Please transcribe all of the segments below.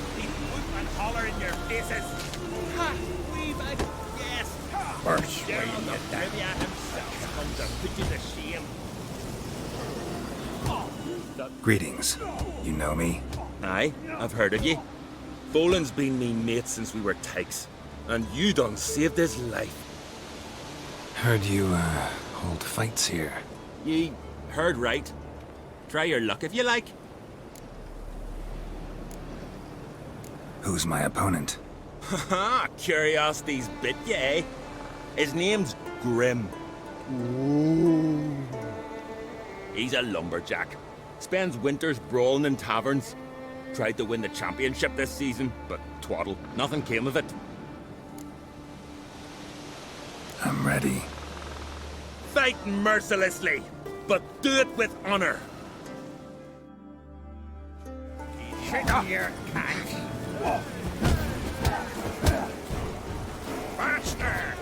whoop and holler in your faces. Ha! We've a guest. First, General of Trivia himself comes to put you to shame. greetings. You know me? Aye, I've heard of you. Boland's been me mate since we were tykes, and you done saved his life. Heard you, hold fights here. Ye heard right. Try your luck if you like. Who's my opponent? Haha, curiosity's bit you, eh? His name's Grim. He's a lumberjack. Spends winters brawling in taverns. Tried to win the championship this season, but twaddle. Nothing came of it. I'm ready. Fight mercilessly, but do it with honor. Here, cat. Faster!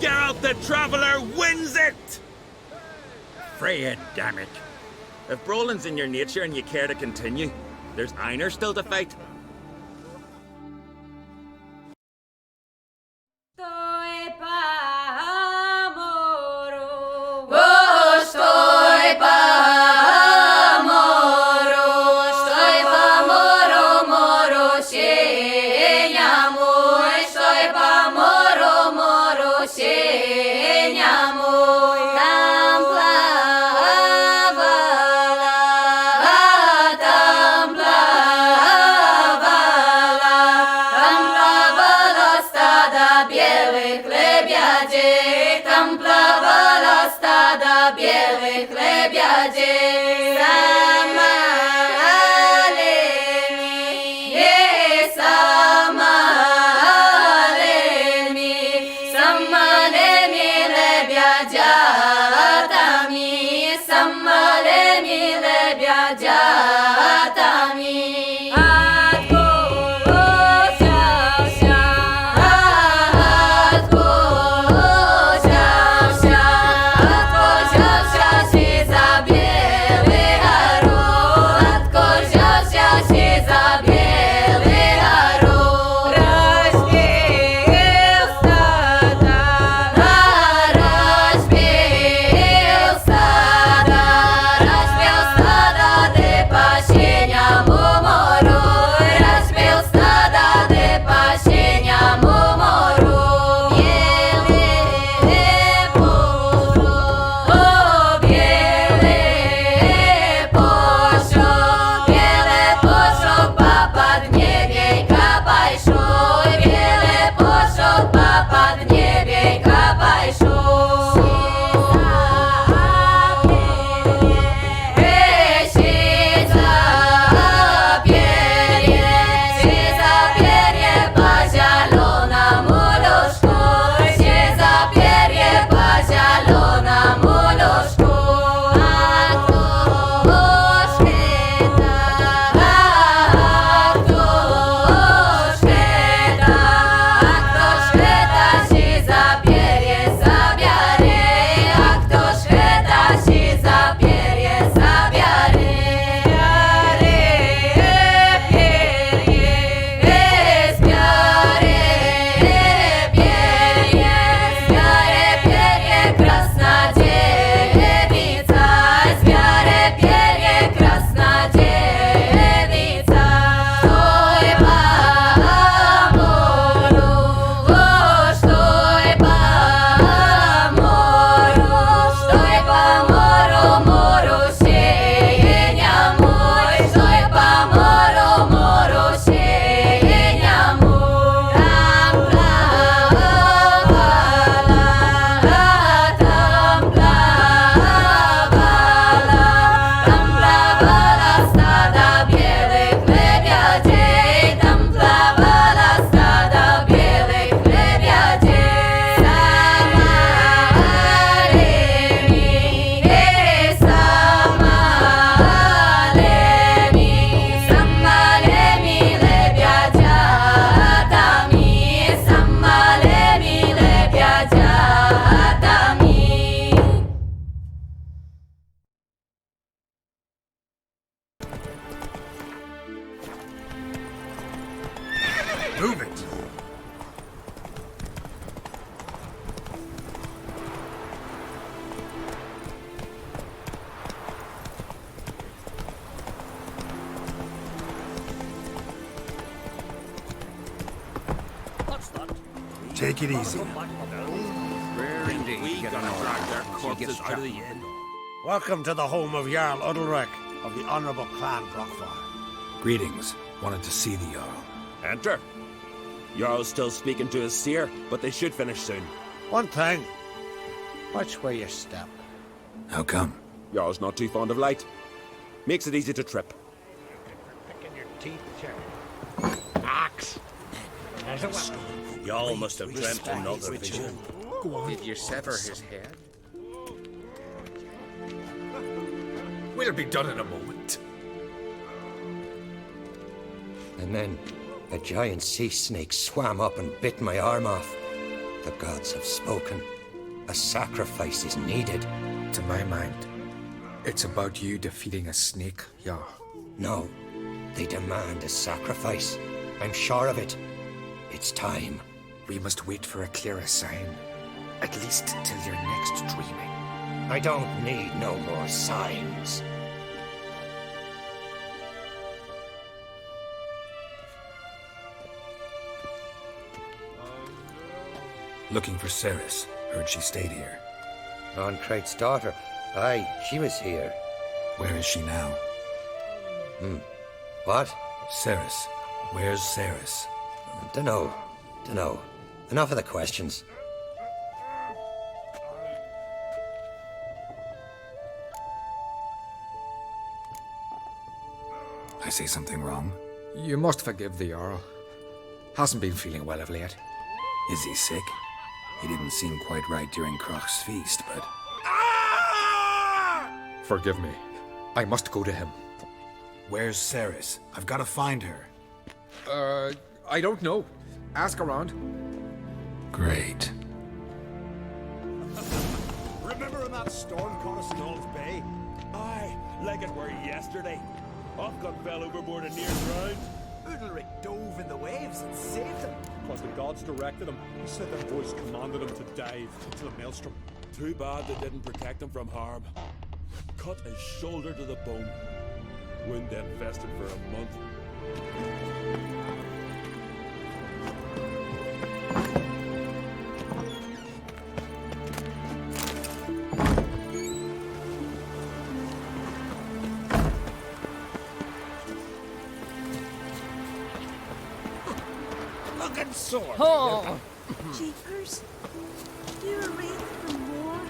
Geralt the Traveler wins it! Freya, damn it. If brawling's in your nature and you care to continue, there's Einar still to fight. Take it easy. Rare indeed. We get gonna an drag order. their She corpses gets out of the trapped. inn. Welcome to the home of Jarl Udalric of the Honourable Clan Brockvar. Greetings. Wanted to see the Jarl. Enter. Jarl's still speaking to his seer, but they should finish soon. One thing, watch where you step. How come? Jarl's not too fond of light. Makes it easy to trip. Picking your teeth, Jerry. Axe. Jarl must have dreamt another vision. Did you sever his head? We'll be done in a moment. And then a giant sea snake swam up and bit my arm off. The gods have spoken. A sacrifice is needed. To my mind, it's about you defeating a snake, Jarl. No, they demand a sacrifice. I'm sure of it. It's time. We must wait for a clearer sign. At least till your next dreaming. I don't need no more signs. Looking for Ceres. Heard she stayed here. Loncrate's daughter. Aye, she was here. Where is she now? What? Ceres. Where's Ceres? Dunno. Enough of the questions. I say something wrong? You must forgive the Jarl. Hasn't been feeling well of late. Is he sick? He didn't seem quite right during Croc's feast, but... Forgive me. I must go to him. Where's Ceres? I've got to find her. I don't know. Ask around. Great. Remember when that storm caught us in Old Bay? Aye, like it were yesterday. Ofcom fell overboard and near drowned. Udalric dove in the waves and saved him. Because the gods directed him. He said their voice commanded him to dive into the maelstrom. Too bad they didn't protect him from harm. Cut his shoulder to the bone. Wound infested for a month. Looking sore. Oh! Jeepers. You're ready for more?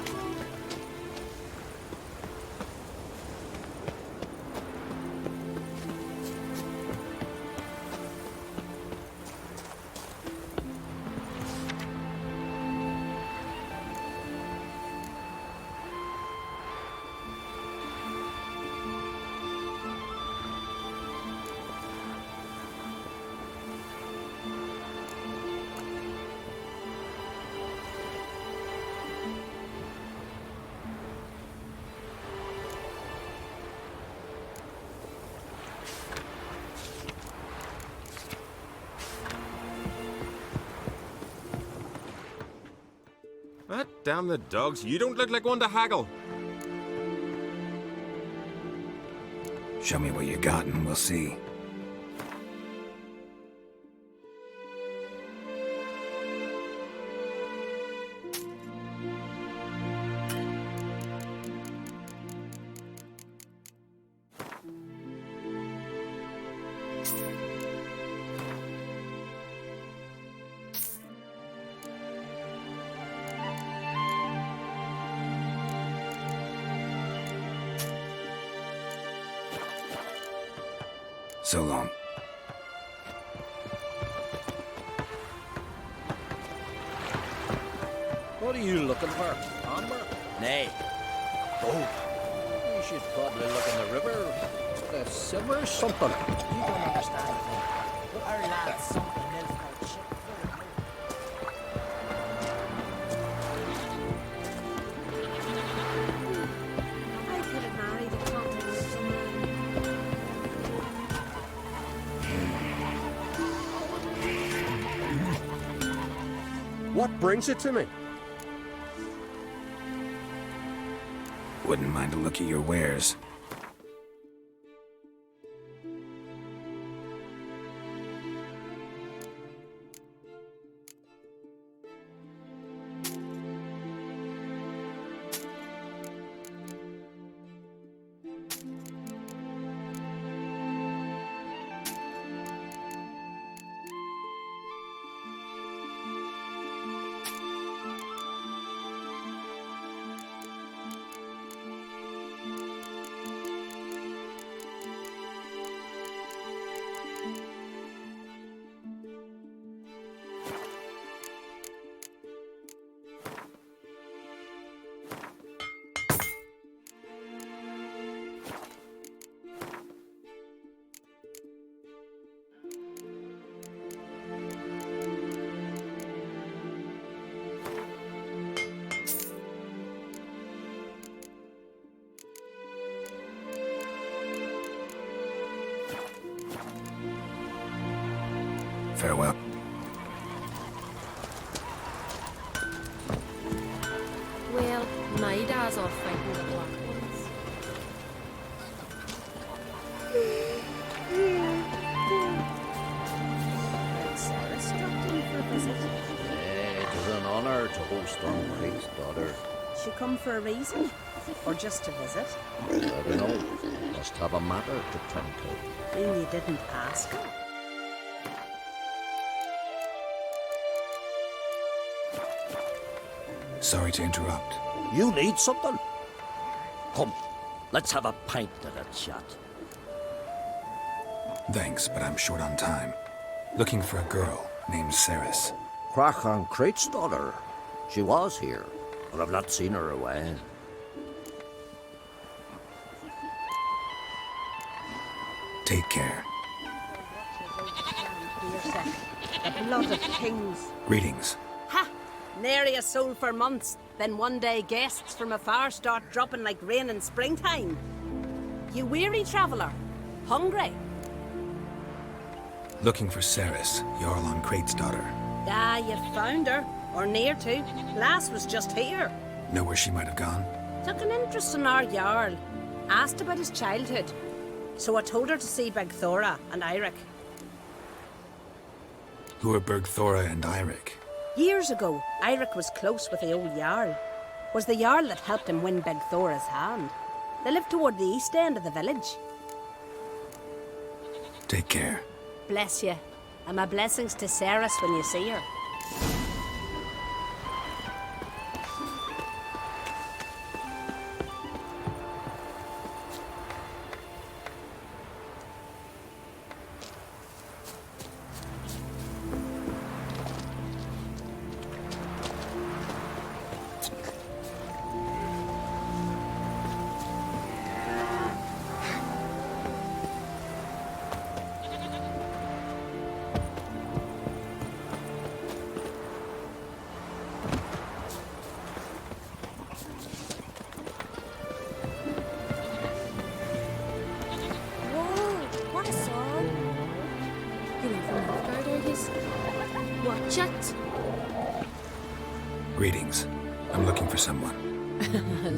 Damn the dogs, you don't look like one to haggle. Show me what you got and we'll see. So long. What are you looking for? Armor? Nay, Gold. You should probably look in the river. The silver or something. you don't understand the thing. Our lads sunk the Nilfgaard ship full of loot. I could have married a continental man. What brings it to me? Wouldn't mind a look at your wares. farewell. Well, my dad's off fighting the black ones. And Sarah stopped in for a visit. It is an honor to host on Craig's daughter. She come for a reason? Or just to visit? I don't know. Must have a matter to tend to. And you didn't ask her. Sorry to interrupt. You need something? Come, let's have a pint and a chat. Thanks, but I'm short on time. Looking for a girl named Ceres. Crachan Craig's daughter. She was here, but I've not seen her away. Take care. The blood of kings. Greetings. Ha! Nary a soul for months. Then one day guests from afar start dropping like rain in springtime. You weary traveller? Hungry? Looking for Ceres, Jarl on Crate's daughter. Ah, you found her. Or near to. Lass was just here. Know where she might have gone? Took an interest in our Jarl. Asked about his childhood. So I told her to see Begthora and Eirik. Who are Bergthora and Eirik? Years ago, Eirik was close with the old Jarl. Was the Jarl that helped him win Begthora's hand. They lived toward the east end of the village. Take care. Bless you. And my blessings to Ceres when you see her. Watch it. Greetings. I'm looking for someone.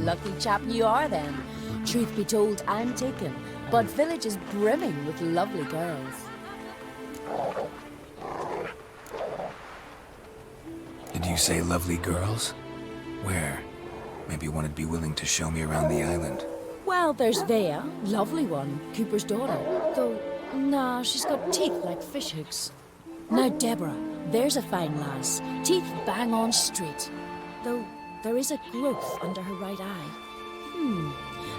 Lucky chap you are then. Truth be told, I'm taken, but village is brimming with lovely girls. Did you say lovely girls? Where? Maybe one would be willing to show me around the island. Well, there's Vea, lovely one, Cooper's daughter. Though, nah, she's got teeth like fish hooks. Now, Deborah, there's a fine lass. Teeth bang on straight. Though, there is a growth under her right eye.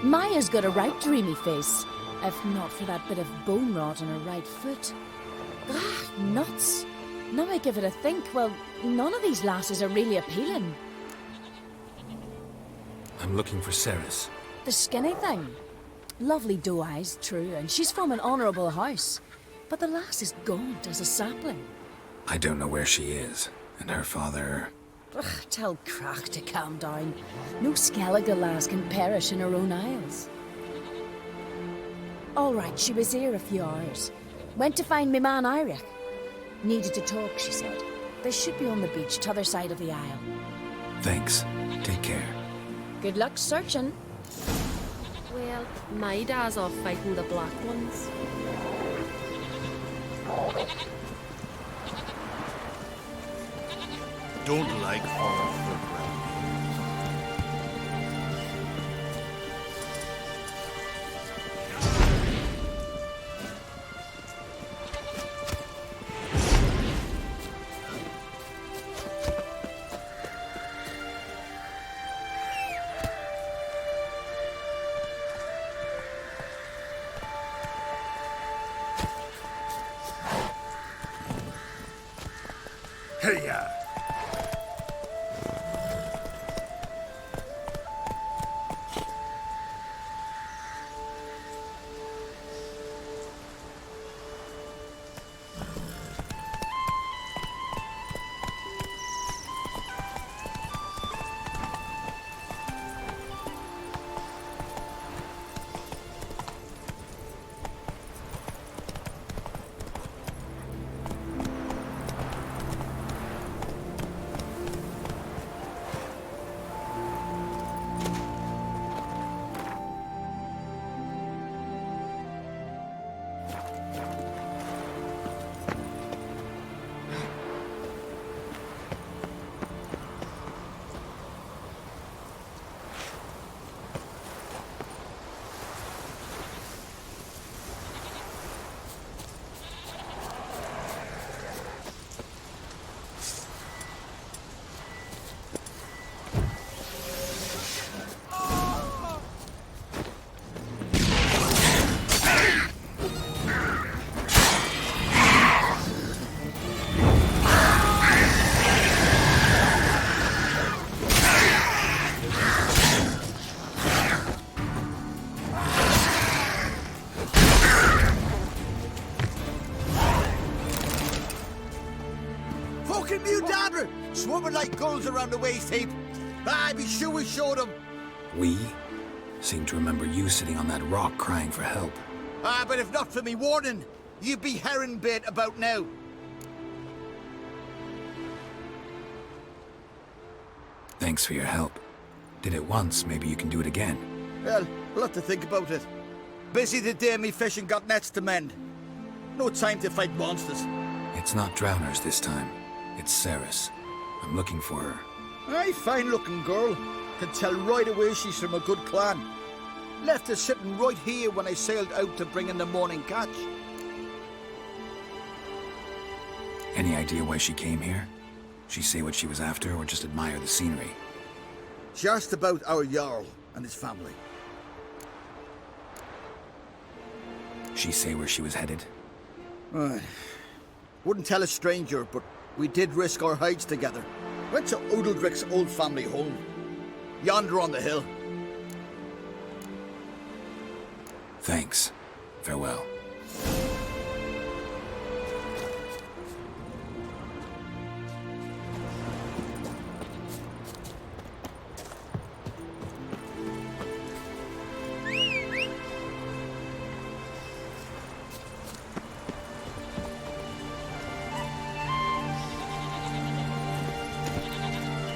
Maya's got a right dreamy face. If not for that bit of bone rot on her right foot. Ah, nuts. Now I give it a think, well, none of these lasses are really appealing. I'm looking for Ceres. The skinny thing. Lovely doe eyes, true, and she's from an honourable house. But the lass is gaunt as a sapling. I don't know where she is, and her father... Ugh, tell Crach to calm down. No Skellige lass can perish in her own isles. All right, she was here a few hours. Went to find me man Eirik. Needed to talk, she said. They should be on the beach, t'other side of the isle. Thanks. Take care. Good luck searching. Well, my dad's off fighting the black ones. Don't like horror footwear. Swimming like gulls around the waist heap. Ah, be sure we showed them. We? Seem to remember you sitting on that rock crying for help. Ah, but if not for me warning, you'd be herring bait about now. Thanks for your help. Did it once, maybe you can do it again. Well, we'll have to think about it. Busy the day me fishing got nets to mend. No time to fight monsters. It's not drowners this time. It's Ceres. I'm looking for her. Aye, fine-looking girl. Can tell right away she's from a good clan. Left her sitting right here when I sailed out to bring in the morning catch. Any idea why she came here? She say what she was after, or just admire the scenery? She asked about our Jarl and his family. She say where she was headed? Wouldn't tell a stranger, but we did risk our hides together. Went to Udaldric's old family home. Yonder on the hill. Thanks. Farewell.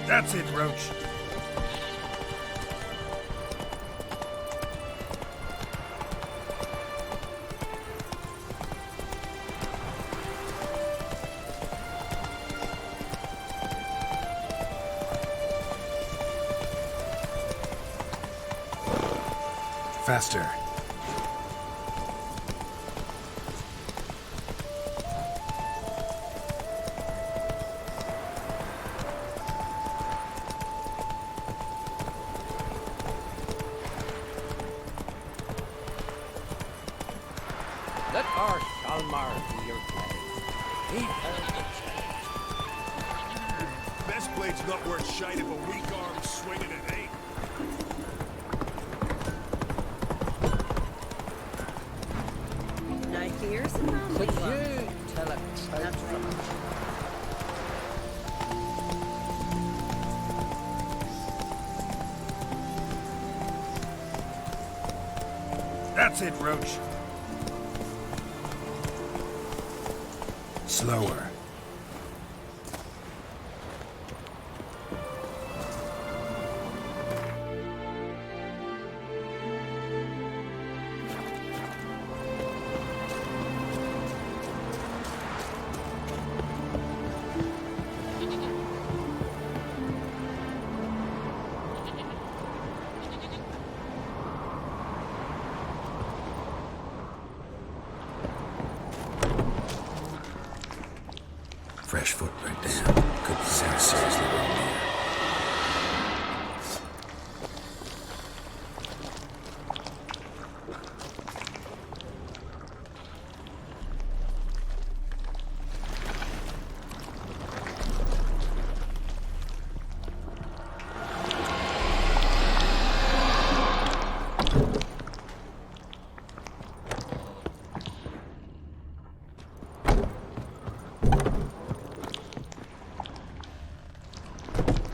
That's it, Roach. Faster. Let our Shalmar be your guide. Keep her Best blade's not worth shite if a weak arm's swinging it ain't. Now here's the family Could one. you tell a child That's from right. That's it, Roach. Slower. Fresh footprint down. Could be seriously wrong here.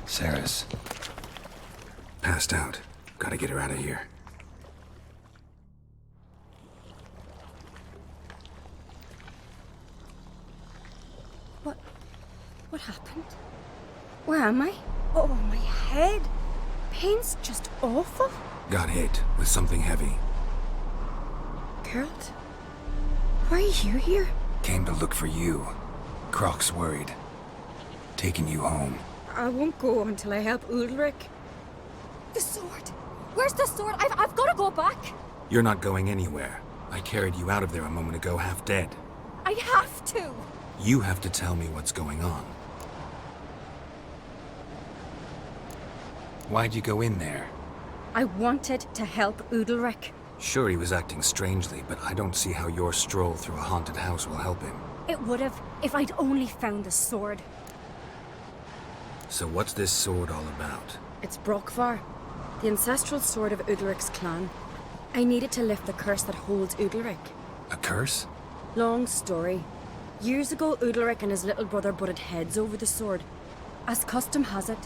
Ceres. Passed out. Gotta get her out of here. What happened? Where am I? Oh, my head. Pain's just awful. Got hit with something heavy. Geralt? Why are you here? Came to look for you. Croc's worried. Taking you home. I won't go until I help Udalric. The sword! Where's the sword? I've got to go back! You're not going anywhere. I carried you out of there a moment ago half dead. I have to! You have to tell me what's going on. Why'd you go in there? I wanted to help Udalric. Sure, he was acting strangely, but I don't see how your stroll through a haunted house will help him. It would have if I'd only found the sword. So what's this sword all about? It's Brokvar, the ancestral sword of Udalric's clan. I needed to lift the curse that holds Udalric. A curse? Long story. Years ago, Udalric and his little brother butted heads over the sword. As custom has it,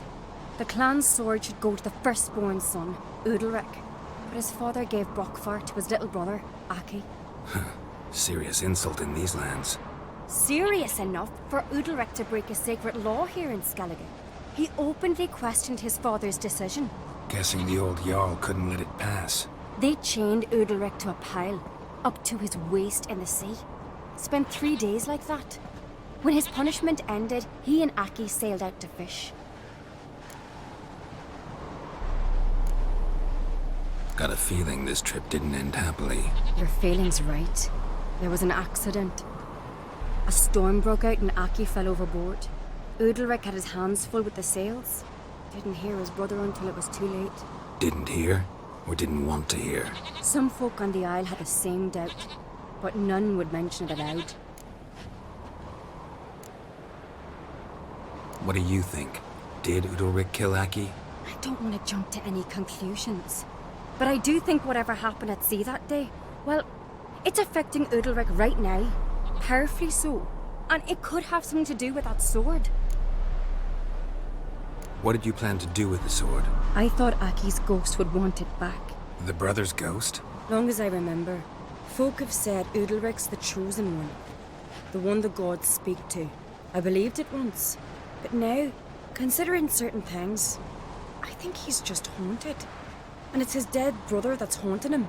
the clan's sword should go to the firstborn son, Udalric. But his father gave Brockfar to his little brother, Aki. Serious insult in these lands. Serious enough for Udalric to break a sacred law here in Skellige. He openly questioned his father's decision. Guessing the old Jarl couldn't let it pass. They chained Udalric to a pile, up to his waist in the sea. Spent 3 days like that. When his punishment ended, he and Aki sailed out to fish. Got a feeling this trip didn't end happily. Your feeling's right. There was an accident. A storm broke out and Aki fell overboard. Udalric had his hands full with the sails. Didn't hear his brother until it was too late. Didn't hear? Or didn't want to hear? Some folk on the Isle had the same doubt, but none would mention it aloud. What do you think? Did Udalric kill Aki? I don't want to jump to any conclusions. But I do think whatever happened at sea that day, well, it's affecting Udalric right now. Powerfully so. And it could have something to do with that sword. What did you plan to do with the sword? I thought Aki's ghost would want it back. The brother's ghost? Long as I remember, folk have said Udalric's the chosen one. The one the gods speak to. I believed it once. But now, considering certain things, I think he's just haunted. And it's his dead brother that's haunting him.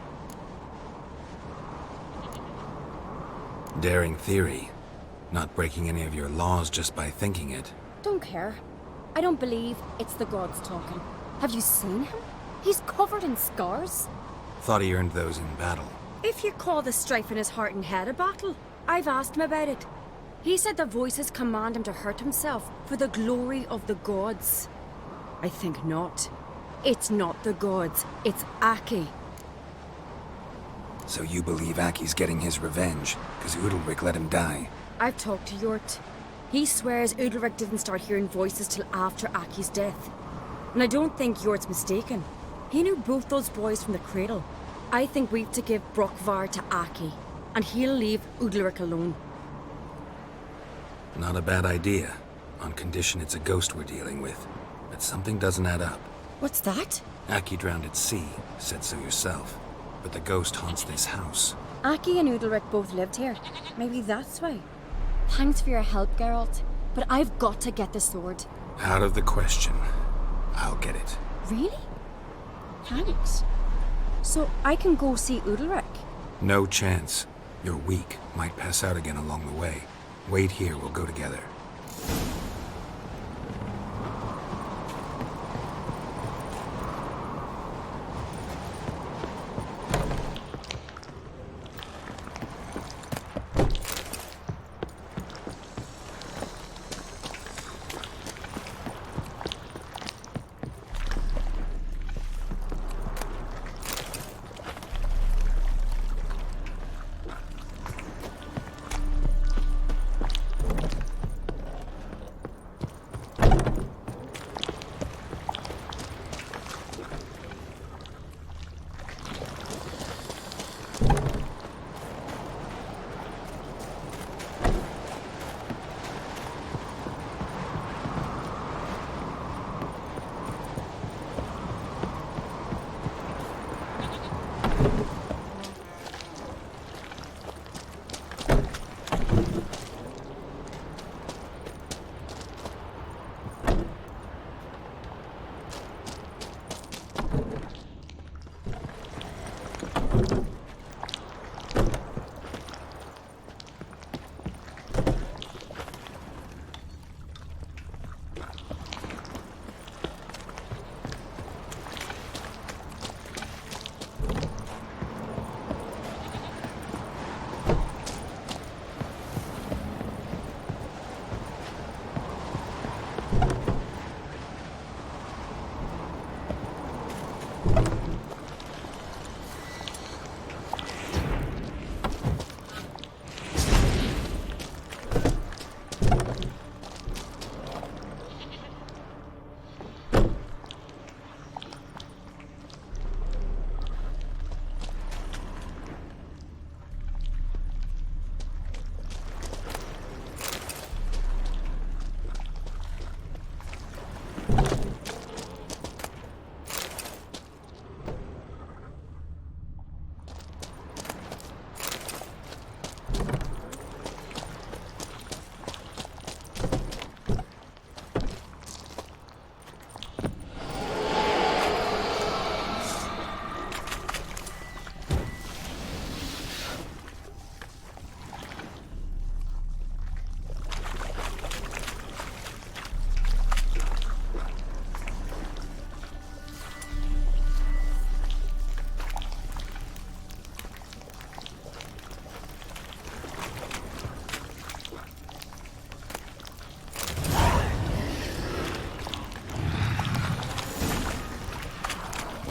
Daring theory. Not breaking any of your laws just by thinking it. Don't care. I don't believe it's the gods talking. Have you seen him? He's covered in scars. Thought he earned those in battle. If you call the strife in his heart and head a battle, I've asked him about it. He said the voices command him to hurt himself for the glory of the gods. I think not. It's not the gods, it's Aki. So you believe Aki's getting his revenge, because Udalric let him die? I've talked to Yort. He swears Udalric didn't start hearing voices till after Aki's death. And I don't think Yort's mistaken. He knew both those boys from the cradle. I think we've to give Brockvar to Aki, and he'll leave Udalric alone. Not a bad idea, on condition it's a ghost we're dealing with. But something doesn't add up. What's that? Aki drowned at sea, said so yourself. But the ghost haunts this house. Aki and Udalric both lived here. Maybe that's why. Thanks for your help, Geralt. But I've got to get the sword. Out of the question. I'll get it. Really? Thanks. So I can go see Udalric? No chance. You're weak. Might pass out again along the way. Wait here, we'll go together.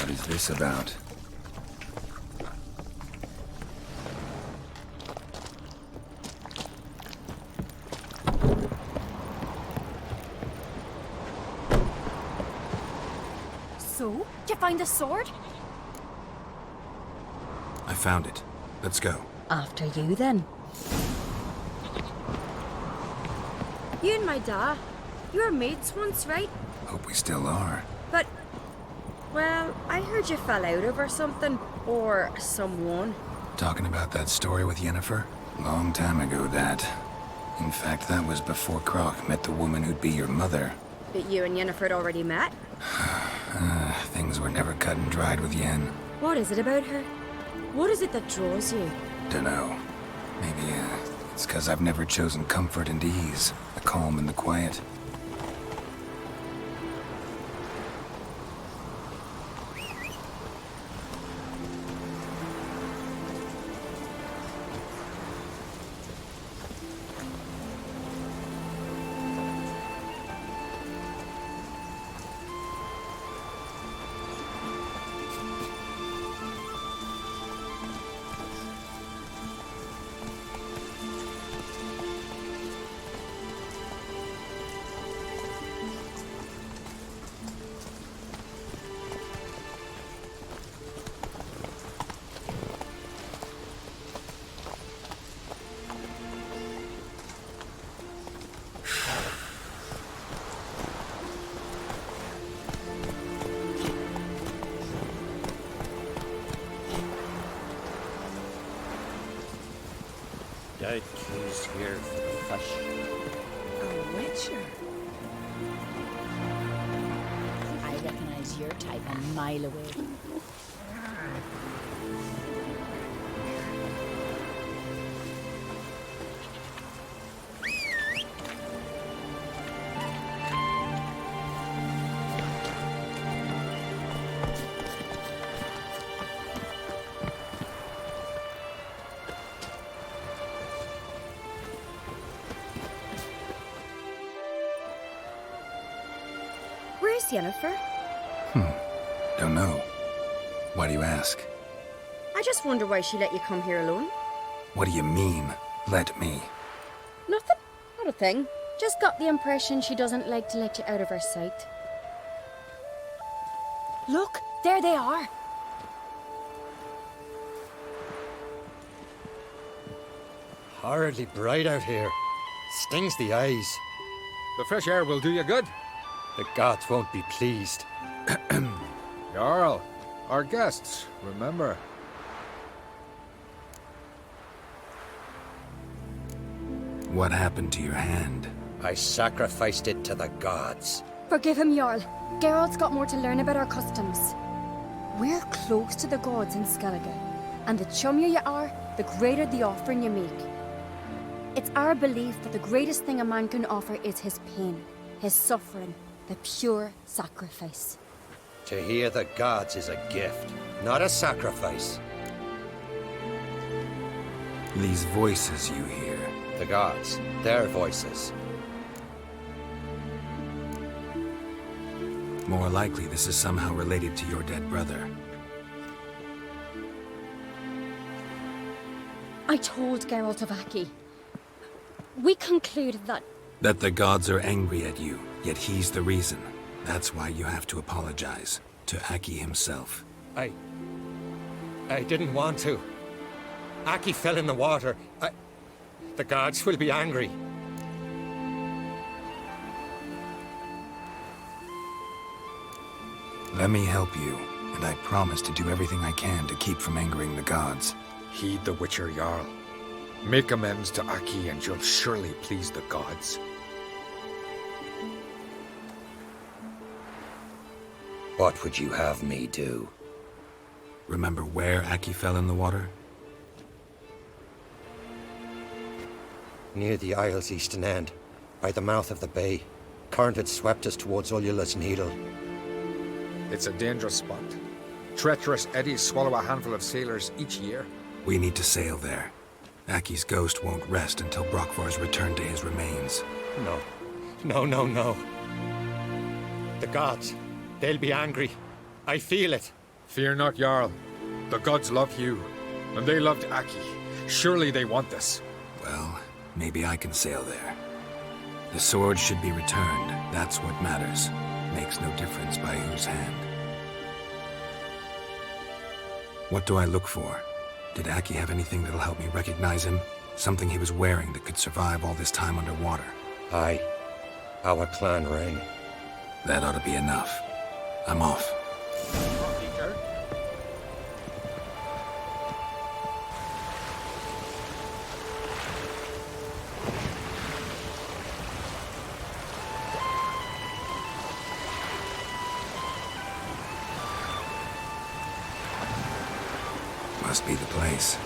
What is this about? So, did you find the sword? I found it. Let's go. After you, then. You and my dad, you were mates once, right? Hope we still are. But, well, I heard you fell out over something, or someone. Talking about that story with Yennefer? Long time ago, that. In fact, that was before Croc met the woman who'd be your mother. But you and Yennefer had already met? Things were never cut and dried with Yen. What is it about her? What is it that draws you? Dunno. Maybe, it's 'cause I've never chosen comfort and ease, the calm and the quiet. Dead keys here for the fish. A witcher. I recognize your type a mile away. Where's Yennefer? Don't know. Why do you ask? I just wonder why she let you come here alone. What do you mean, let me? Nothing. Not a thing. Just got the impression she doesn't like to let you out of her sight. Look, there they are. Horridly bright out here. Stings the eyes. The fresh air will do you good. The gods won't be pleased. Jarl, our guests, remember. What happened to your hand? I sacrificed it to the gods. Forgive him, Jarl. Geralt's got more to learn about our customs. We're close to the gods in Skellige, and the chummier you are, the greater the offering you make. It's our belief that the greatest thing a man can offer is his pain, his suffering, the pure sacrifice. To hear the gods is a gift, not a sacrifice. These voices you hear. The gods, their voices. More likely this is somehow related to your dead brother. I told Geralt of Aki. We concluded that... That the gods are angry at you, yet he's the reason. That's why you have to apologize. To Aki himself. I didn't want to. Aki fell in the water. The gods will be angry. Let me help you, and I promise to do everything I can to keep from angering the gods. Heed the Witcher Jarl. Make amends to Aki and you'll surely please the gods. What would you have me do? Remember where Aki fell in the water? Near the Isle's eastern end, by the mouth of the bay. Current had swept us towards Ullula's Needle. It's a dangerous spot. Treacherous eddies swallow a handful of sailors each year. We need to sail there. Aki's ghost won't rest until Brokvar's returned to his remains. No. The gods, they'll be angry. I feel it. Fear not, Jarl. The gods love you, and they loved Aki. Surely they want this. Well, maybe I can sail there. The sword should be returned. That's what matters. Makes no difference by whose hand. What do I look for? Did Aki have anything that'll help me recognize him? Something he was wearing that could survive all this time underwater? Aye. Our clan ring. That ought to be enough. I'm off. Must be the place.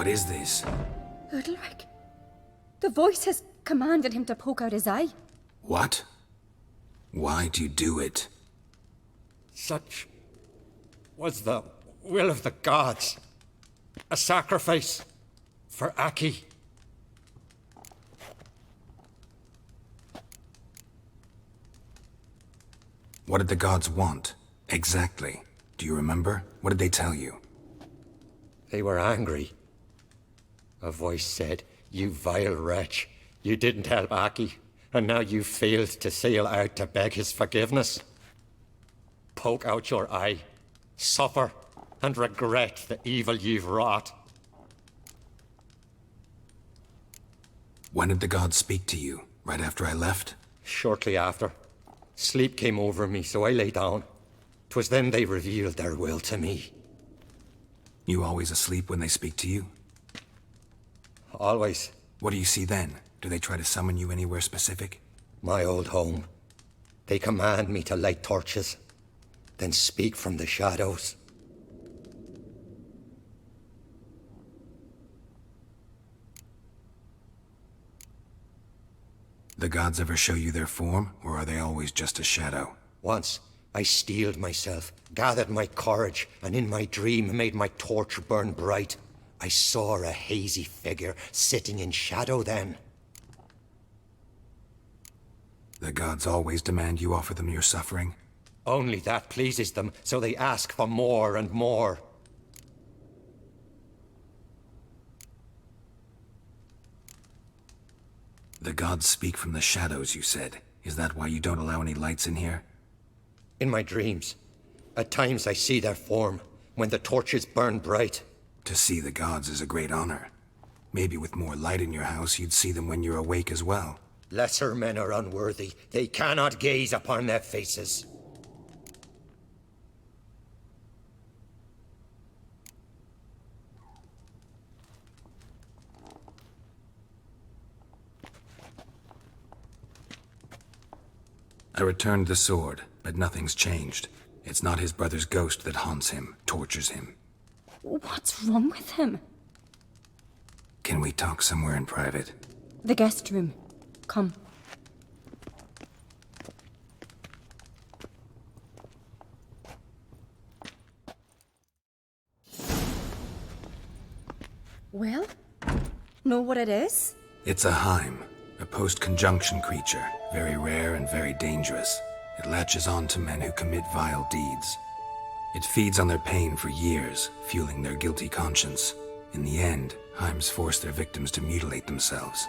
What is this? Udalric. The voice has commanded him to poke out his eye. What? Why'd you do it? Such was the will of the gods. A sacrifice for Aki. What did the gods want? Exactly. Do you remember? What did they tell you? They were angry. A voice said, You vile wretch. You didn't help Aki, and now you failed to sail out to beg his forgiveness. Poke out your eye, suffer, and regret the evil you've wrought. When did the gods speak to you? Right after I left? Shortly after. Sleep came over me, so I lay down. 'Twas then they revealed their will to me. You always asleep when they speak to you? Always. What do you see then? Do they try to summon you anywhere specific? My old home. They command me to light torches, then speak from the shadows. The gods ever show you their form, or are they always just a shadow? Once, I steeled myself, gathered my courage, and in my dream made my torch burn bright. I saw a hazy figure sitting in shadow then. The gods always demand you offer them your suffering? Only that pleases them, so they ask for more and more. The gods speak from the shadows, you said. Is that why you don't allow any lights in here? In my dreams. At times I see their form, when the torches burn bright. To see the gods is a great honor. Maybe with more light in your house, you'd see them when you're awake as well. Lesser men are unworthy. They cannot gaze upon their faces. I returned the sword, but nothing's changed. It's not his brother's ghost that haunts him, tortures him. What's wrong with him? Can we talk somewhere in private? The guest room. Come. Well, know what it is? It's a Heim, a post-conjunction creature, very rare and very dangerous. It latches on to men who commit vile deeds. It feeds on their pain for years, fueling their guilty conscience. In the end, Heims force their victims to mutilate themselves.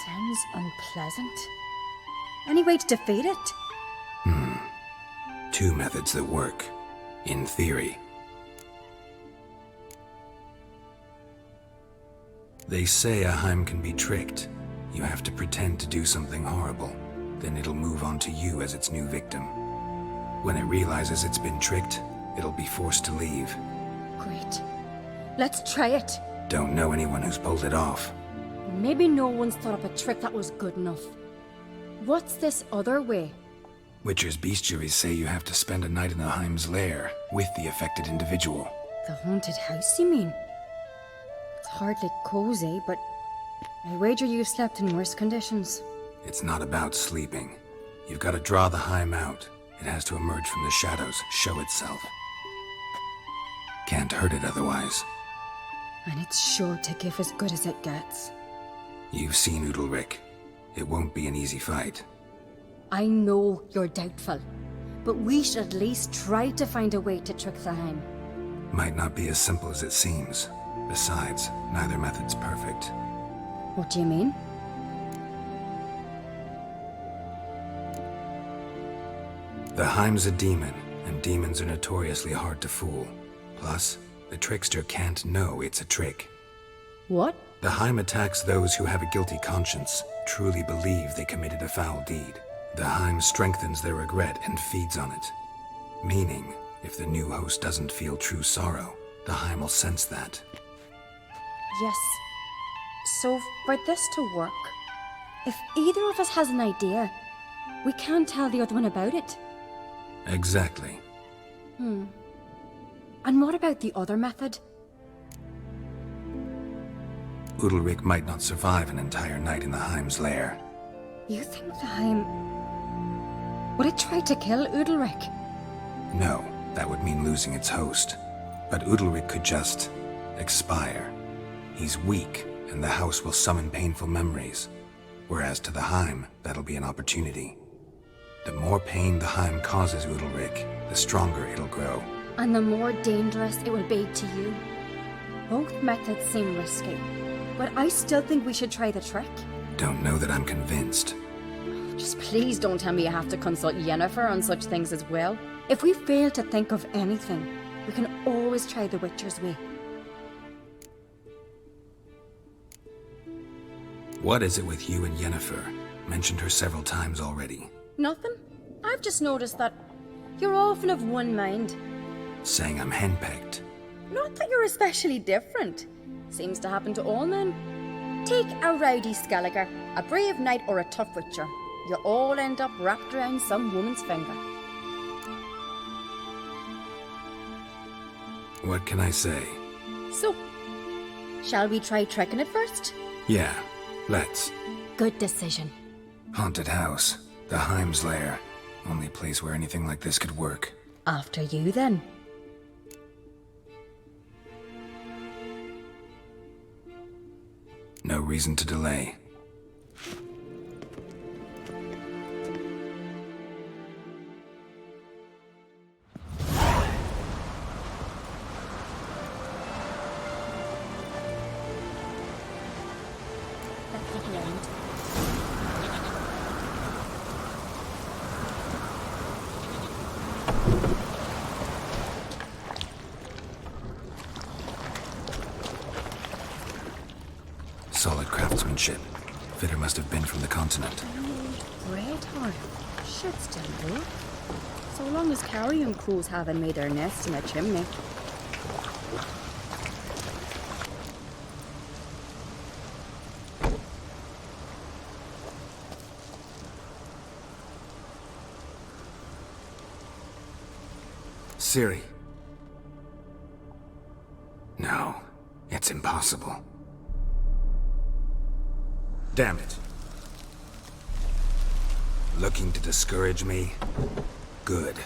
Sounds unpleasant. Any way to defeat it? Two methods that work. In theory. They say a Heim can be tricked. You have to pretend to do something horrible. Then it'll move on to you as its new victim. When it realizes it's been tricked, it'll be forced to leave. Great. Let's try it. Don't know anyone who's pulled it off. Maybe no one's thought up a trick that was good enough. What's this other way? Witcher's bestiaries say you have to spend a night in the Heim's lair with the affected individual. The haunted house, you mean? It's hardly cozy, but I wager you've slept in worse conditions. It's not about sleeping. You've got to draw the Heim out. It has to emerge from the shadows, show itself. Can't hurt it otherwise. And it's sure to give as good as it gets. You've seen Udalryk. It won't be an easy fight. I know you're doubtful, but we should at least try to find a way to trick the Heim. Might not be as simple as it seems. Besides, neither method's perfect. What do you mean? The Heim's a demon, and demons are notoriously hard to fool. Plus, the trickster can't know it's a trick. What? The Heim attacks those who have a guilty conscience, truly believe they committed a foul deed. The Heim strengthens their regret and feeds on it. Meaning, if the new host doesn't feel true sorrow, the Heim will sense that. Yes. So, for this to work, if either of us has an idea, we can't tell the other one about it. Exactly. And what about the other method? Udalryk might not survive an entire night in the Heim's lair. You think the Heim... would it try to kill Udalryk? No, that would mean losing its host. But Udalryk could just... expire. He's weak, and the house will summon painful memories. Whereas to the Heim, that'll be an opportunity. The more pain the Heim causes Udalryk, the stronger it'll grow. And the more dangerous it will be to you. Both methods seem risky, but I still think we should try the trick. Don't know that I'm convinced. Just please don't tell me you have to consult Yennefer on such things as well. If we fail to think of anything, we can always try the Witcher's way. What is it with you and Yennefer? Mentioned her several times already. Nothing. I've just noticed that you're often of one mind. Saying I'm henpecked. Not that you're especially different. Seems to happen to all men. Take a rowdy Skelliger, a brave knight, or a tough witcher. You all end up wrapped around some woman's finger. What can I say? So, shall we try tricking it first? Yeah, let's. Good decision. Haunted house. The Heim's lair. Only place where anything like this could work. After you, then. No reason to delay. Solid craftsmanship. Fitter must have been from the continent. Red heart. Should still work. So long as carrion crows haven't made their nest in a chimney. Ciri. No, it's impossible. Damn it. Looking to discourage me? Good.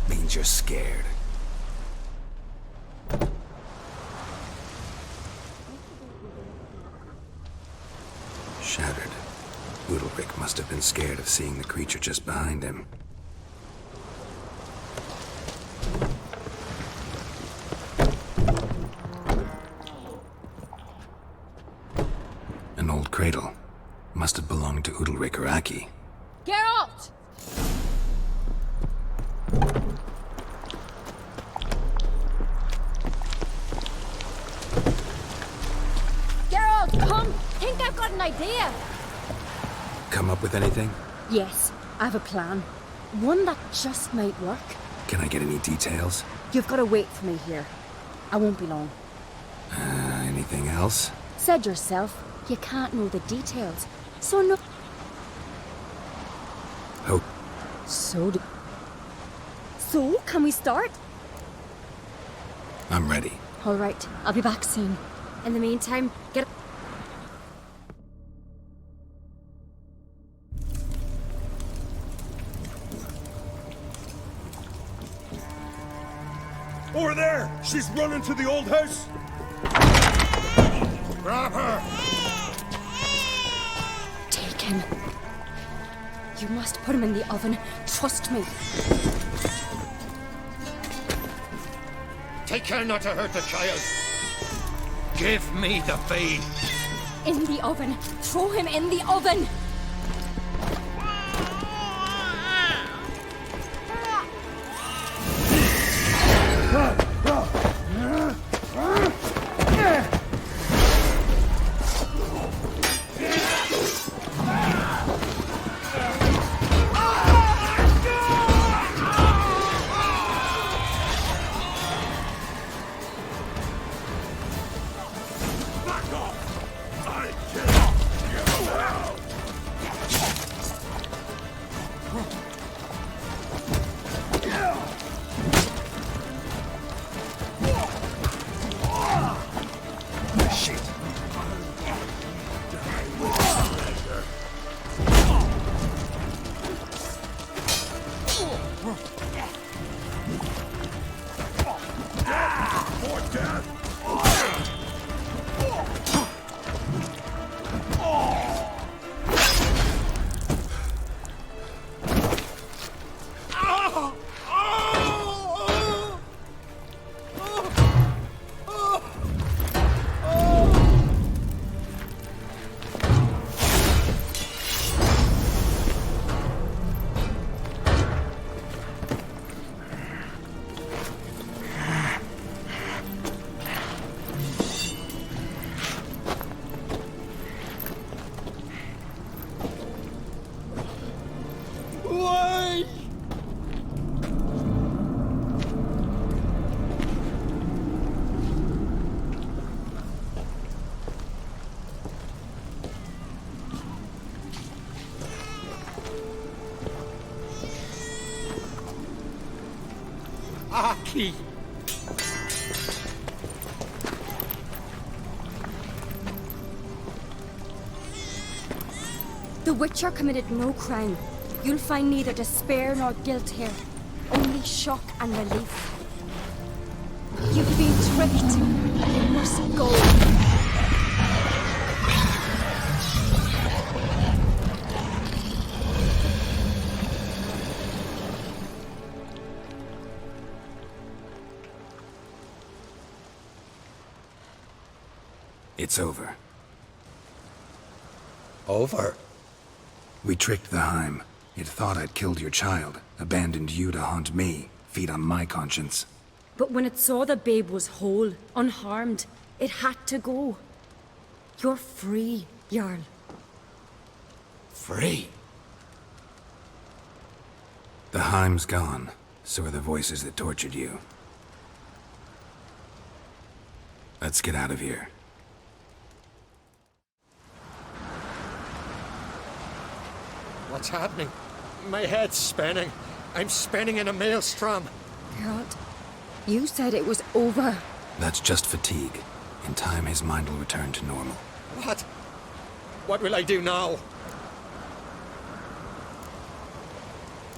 Means you're scared. Shattered. Udalryk must have been scared of seeing the creature just behind him. An old cradle. Must have belonged to Udalryk or Aki. Geralt! Geralt, come! Think I've got an idea! Come up with anything? Yes, I have a plan. One that just might work. Can I get any details? You've got to wait for me here. I won't be long. Anything else? Said yourself, you can't know the details. So no... Oh. So, can we start? I'm ready. All right, I'll be back soon. In the meantime, get... Over there! She's running to the old house! Grab her! Take him. You must put him in the oven. Trust me. Take care not to hurt the child. Give me the feed. In the oven. Throw him in the oven. Aki! The Witcher committed no crime. You'll find neither despair nor guilt here. Only shock and relief. You've been tricked. You must go. It's over. Over? We tricked the Heim. It thought I'd killed your child, abandoned you to haunt me, feed on my conscience. But when it saw the babe was whole, unharmed, it had to go. You're free, Jarl. Free? The Heim's gone, so are the voices that tortured you. Let's get out of here. What's happening? My head's spinning. I'm spinning in a maelstrom. Geralt, you said it was over. That's just fatigue. In time, his mind will return to normal. What? What will I do now?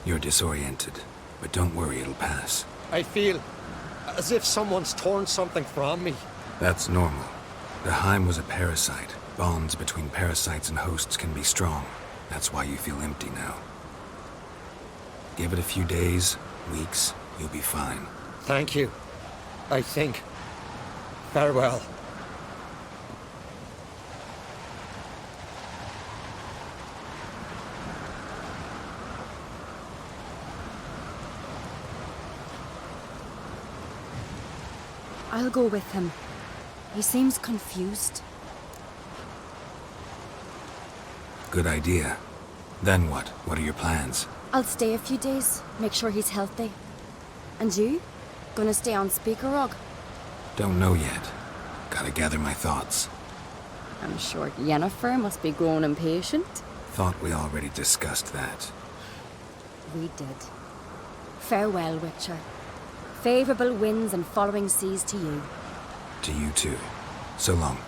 You're disoriented, but don't worry, it'll pass. I feel as if someone's torn something from me. That's normal. The Heim was a parasite. Bonds between parasites and hosts can be strong. That's why you feel empty now. Give it a few days, weeks, you'll be fine. Thank you. I think. Farewell. I'll go with him. He seems confused. Good idea. Then what? What are your plans? I'll stay a few days, make sure he's healthy. And you? Gonna stay on Speakerog? Don't know yet. Gotta gather my thoughts. I'm sure Yennefer must be growing impatient. Thought we already discussed that. We did. Farewell, Witcher. Favorable winds and following seas to you. To you too. So long.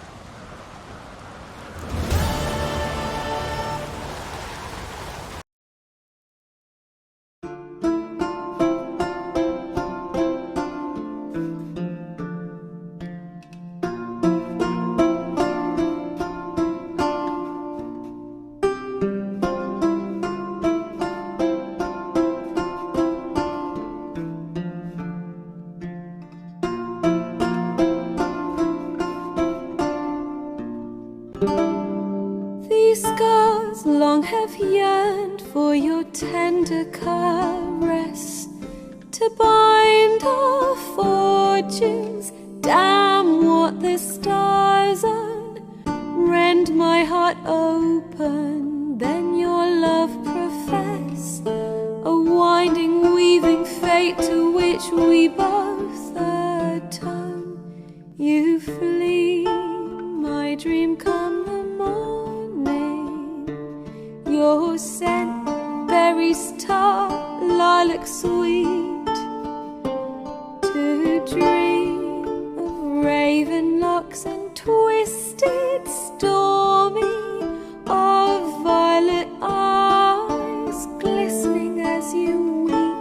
These scars long have yearned for your tender caress, to bind our fortunes. Damn what the stars are. Rend my heart open, then your love profess. A winding, weaving fate to which we both atone. You flee, my dream come the morning. Your scent, berries tart, lilac sweet. To dream of raven locks and twisted, stormy, of violet eyes glistening as you weep.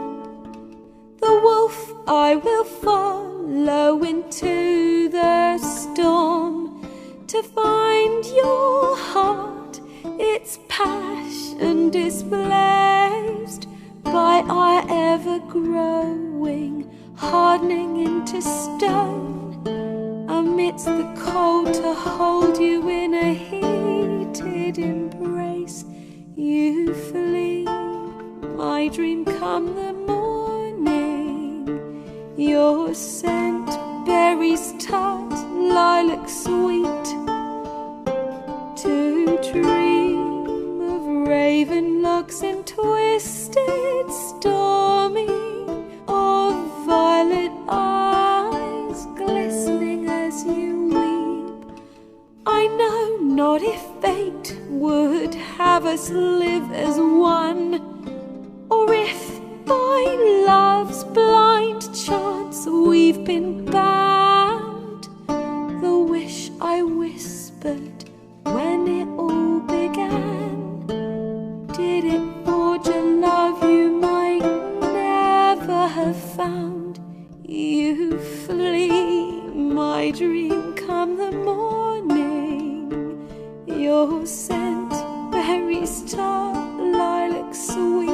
The wolf I will follow into the storm, to find your heart, its passion displaced by our ever-growing, hardening into stone. Amidst the cold, to hold you in a heated embrace. You flee, my dream come the morning. Your scent, berries tart, lilac sweet. To dream of raven locks and twisted, stormy, of violet eyes glistening as you weep. I know not if fate would have us live as one, or if by love's blind chance us we've been bound. The wish I whispered when it all began. Did it forge a love you might never have found? You flee my dream come the morning. Your scent berries tart, lilac sweet.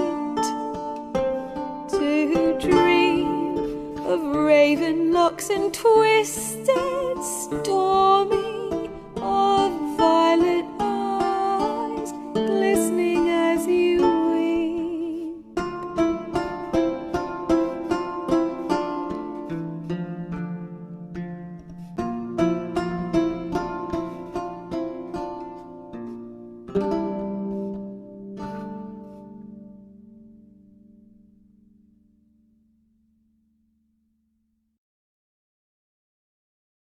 To dream of raven locks and twisted stormy, of violet eyes glistening as you weep.